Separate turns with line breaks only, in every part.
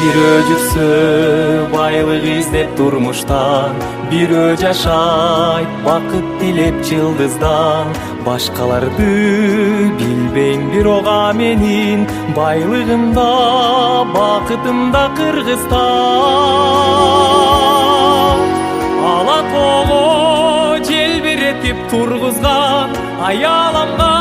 Бирөө жүрсө байлык издеп турмуштан, бирөө жашайт бакыт тилеп жылдыздан. Башкаларды билбейм, бирок менин байлыгымда, бакытымда Кыргызстан. Ала тоого желбиретип тургузган, аяламга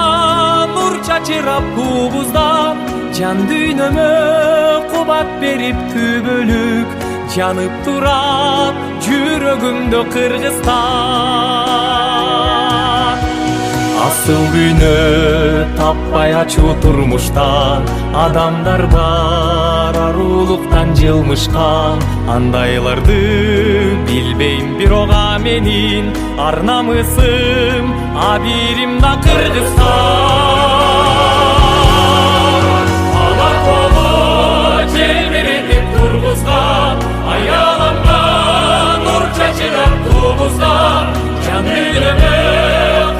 нур чачырап кубуздан. Жан дүйнөмө кубат берип түбөлүк, жанып турат жүрөгүмдө Кыргызстан. Асыл дүйнө таппай ачуу турмуштан, адамдар бар арулуктан жылмышкан. Андайларды билбейм, бирок менин ар намысым, абийирим да Кыргызстан. Ала тоого желбиретип тургузган, аяламга нур чачырап тубуздан. Жан дүйнөмө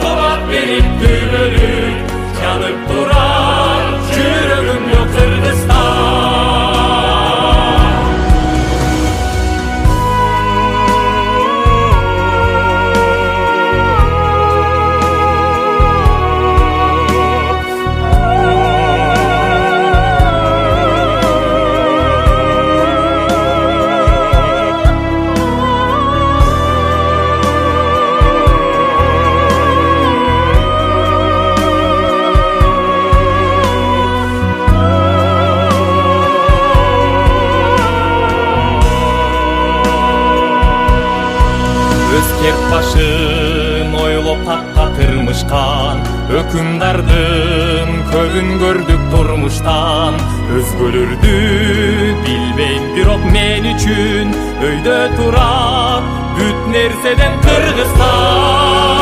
кубат берип түбөлүк, жанып турар жүрөгүмдө Кыргызстан. Өскек башын ойлоп такка тырмышкан, өкүмдардын көбүн көрдүк турмуштан. Өзгөлөрдү билбейм, бирок мен үчүн өйдө турат бүт нерседен Кыргызстан.